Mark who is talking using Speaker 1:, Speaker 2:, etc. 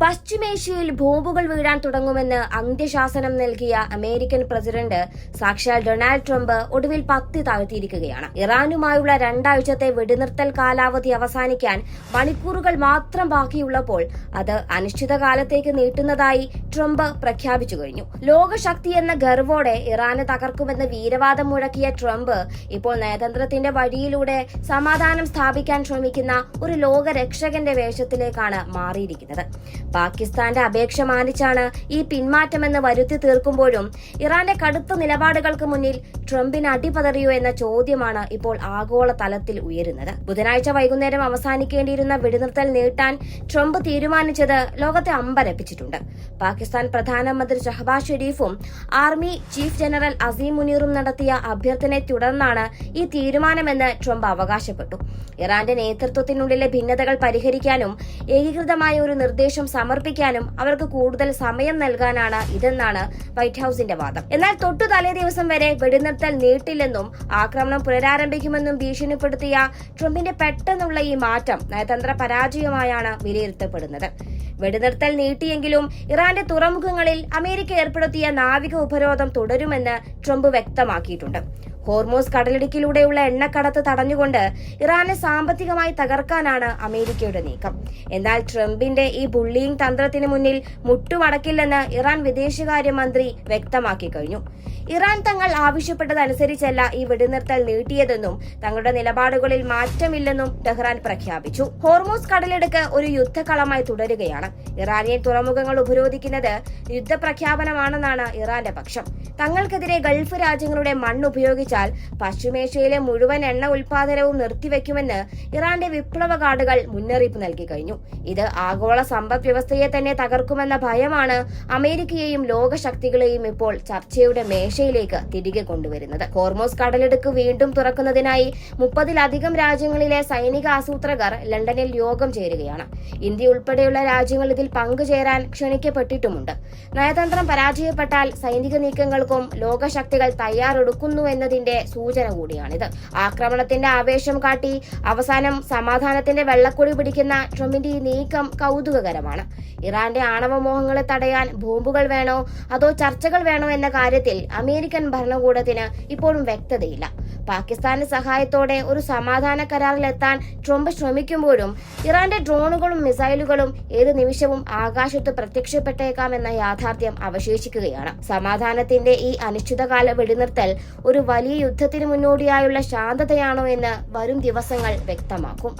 Speaker 1: പശ്ചിമേഷ്യയിൽ ബോംബുകൾ വീഴാൻ തുടങ്ങുമെന്ന് അന്ത്യശാസനം നൽകിയ അമേരിക്കൻ പ്രസിഡന്റ് സാക്ഷാൽ ഡൊണാൾഡ് ട്രംപ് ഒടുവിൽ പത്തി താഴ്ത്തിയിരിക്കുകയാണ്. ഇറാനുമായുള്ള 2 ആഴ്ചത്തെ വെടിനിർത്തൽ കാലാവധി അവസാനിക്കാൻ മണിക്കൂറുകൾ മാത്രം ബാക്കിയുള്ളപ്പോൾ അത് അനിശ്ചിതകാലത്തേക്ക് നീട്ടുന്നതായി ട്രംപ് പ്രഖ്യാപിച്ചു കഴിഞ്ഞു. ലോകശക്തി എന്ന ഗർവോടെ ഇറാനെ തകർക്കുമെന്ന് വീരവാദം മുഴക്കിയ ട്രംപ് ഇപ്പോൾ നയതന്ത്രത്തിന്റെ വഴിയിലൂടെ സമാധാനം സ്ഥാപിക്കാൻ ശ്രമിക്കുന്ന ഒരു ലോകരക്ഷകന്റെ വേഷത്തിലേക്കാണ് മാറിയിരിക്കുന്നത്. പാകിസ്ഥാന്റെ അപേക്ഷ മാനിച്ചാണ് ഈ പിന്മാറ്റമെന്ന് വരുത്തി തീർക്കുമ്പോഴും ഇറാന്റെ കടുത്ത നിലപാടുകൾക്ക് മുന്നിൽ ട്രംപിന് അടിപതറിയോ എന്ന ചോദ്യമാണ് ഇപ്പോൾ ആഗോള തലത്തിൽ ഉയരുന്നത്. ബുധനാഴ്ച വൈകുന്നേരം അവസാനിക്കേണ്ടിയിരുന്ന വെടിനിർത്തൽ നീട്ടാൻ ട്രംപ് തീരുമാനിച്ചത് ലോകത്തെ അമ്പരപ്പിച്ചിട്ടുണ്ട്. പാകിസ്ഥാൻ പ്രധാനമന്ത്രി ഷഹബാസ് ഷെരീഫും ആർമി ചീഫ് ജനറൽ അസീം മുനീറും നടത്തിയ അഭ്യർത്ഥനയെ തുടർന്നാണ് ഈ തീരുമാനമെന്ന് ട്രംപ് അവകാശപ്പെട്ടു. ഇറാന്റെ നേതൃത്വത്തിനുള്ളിലെ ഭിന്നതകൾ പരിഹരിക്കാനും ഏകീകൃതമായ ഒരു നിർദ്ദേശം സമർപ്പിക്കാനും അവർക്ക് കൂടുതൽ സമയം നൽകാനാണ് ഇതെന്നാണ് വൈറ്റ് ഹൌസിന്റെ വാദം. എന്നാൽ തൊട്ടു തലേ ദിവസം വരെ വെടിനിർത്തൽ നീട്ടില്ലെന്നും ആക്രമണം പുനരാരംഭിക്കുമെന്നും ഭീഷണിപ്പെടുത്തിയ ട്രംപിന്റെ പെട്ടെന്നുള്ള ഈ മാറ്റം നയതന്ത്ര പരാജയമായാണ് വിലയിരുത്തപ്പെടുന്നത്. വെടിനിർത്തൽ നീട്ടിയെങ്കിലും ഇറാന്റെ തുറമുഖങ്ങളിൽ അമേരിക്ക ഏർപ്പെടുത്തിയ നാവിക ഉപരോധം തുടരുമെന്ന് ട്രംപ് വ്യക്തമാക്കിയിട്ടുണ്ട്. ഹോർമൂസ് കടലിടുക്കിലൂടെയുള്ള എണ്ണക്കടത്ത് തടഞ്ഞുകൊണ്ട് ഇറാനെ സാമ്പത്തികമായി തകർക്കാനാണ് അമേരിക്കയുടെ നീക്കം. എന്നാൽ ട്രംപിന്റെ ഈ ബുള്ളിയിങ് തന്ത്രത്തിന് മുന്നിൽ മുട്ടുമടക്കില്ലെന്ന് ഇറാൻ വിദേശകാര്യമന്ത്രി വ്യക്തമാക്കി കഴിഞ്ഞു. ഇറാൻ തങ്ങൾ ആവശ്യപ്പെട്ടതനുസരിച്ചല്ല ഈ വെടിനിർത്തൽ നീട്ടിയതെന്നും തങ്ങളുടെ നിലപാടുകളിൽ മാറ്റമില്ലെന്നും ടെഹ്റാൻ പ്രഖ്യാപിച്ചു. ഹോർമൂസ് കടലിടുക്ക് ഒരു യുദ്ധക്കളമായി തുടരുകയാണ്. ഇറാനിയൻ തുറമുഖങ്ങൾ ഉപരോധിക്കുന്നത് യുദ്ധപ്രഖ്യാപനമാണെന്നാണ് ഇറാന്റെ പക്ഷം. തങ്ങൾക്കെതിരെ ഗൾഫ് രാജ്യങ്ങളുടെ മണ്ണ് ഉപയോഗിച്ചാൽ പശ്ചിമേഷ്യയിലെ മുഴുവൻ എണ്ണ ഉൽപാദനവും നിർത്തിവെക്കുമെന്ന് ഇറാന്റെ വിപ്ലവ ഗാർഡുകൾ മുന്നറിയിപ്പ് നൽകി കഴിഞ്ഞു. ഇത് ആഗോള സമ്പദ് വ്യവസ്ഥയെ തന്നെ തകർക്കുമെന്ന ഭയമാണ് അമേരിക്കയെയും ലോകശക്തികളെയും ഇപ്പോൾ ചർച്ചയുടെ മേശയിലേക്ക് തിരികെ കൊണ്ടുവരുന്നത്. ഹോർമൂസ് കടലിടുക്ക് വീണ്ടും തുറക്കുന്നതിനായി 30-ലധികം രാജ്യങ്ങളിലെ സൈനിക ആസൂത്രകർ ലണ്ടനിൽ യോഗം ചേരുകയാണ്. ഇന്ത്യ ഉൾപ്പെടെയുള്ള രാജ്യങ്ങൾ ഇതിൽ പങ്കുചേരാൻ ക്ഷണിക്കപ്പെട്ടിട്ടുമുണ്ട്. നയതന്ത്രം പരാജയപ്പെട്ടാൽ സൈനിക നീക്കങ്ങൾക്കും ലോകശക്തികൾ തയ്യാറെടുക്കുന്നു എന്നതിന്റെ സൂചന കൂടിയാണിത്. ആക്രമണത്തിന്റെ ആവേശം കാട്ടി അവസാനം സമാധാനത്തിന്റെ വെള്ളക്കൊടി പിടിക്കുന്ന ട്രംപിന്റെ ഈ നീക്കം കൗതുകകരമാണ്. ഇറാന്റെ ആണവമോഹങ്ങളെ തടയാൻ ബോംബുകൾ വേണോ അതോ ചർച്ചകൾ വേണോ എന്ന കാര്യത്തിൽ അമേരിക്കൻ ഭരണകൂടത്തിന് ഇപ്പോഴും വ്യക്തതയില്ല. പാകിസ്ഥാന്റെ സഹായത്തോടെ ഒരു സമാധാന കരാറിലെത്താൻ ട്രംപ് ശ്രമിക്കുമ്പോഴും ഇറാന്റെ ഡ്രോണുകളും മിസൈലുകളും ഏത് നിമിഷവും ആകാശത്ത് പ്രത്യക്ഷപ്പെട്ടേക്കാമെന്ന യാഥാർത്ഥ്യം അവശേഷിക്കുകയാണ്. സമാധാനത്തിന്റെ ഈ അനിശ്ചിതകാല വെടിനിർത്തൽ ഒരു വലിയ യുദ്ധത്തിന് മുന്നോടിയായുള്ള ശാന്തതയാണോ എന്ന് വരും ദിവസങ്ങൾ വ്യക്തമാക്കും.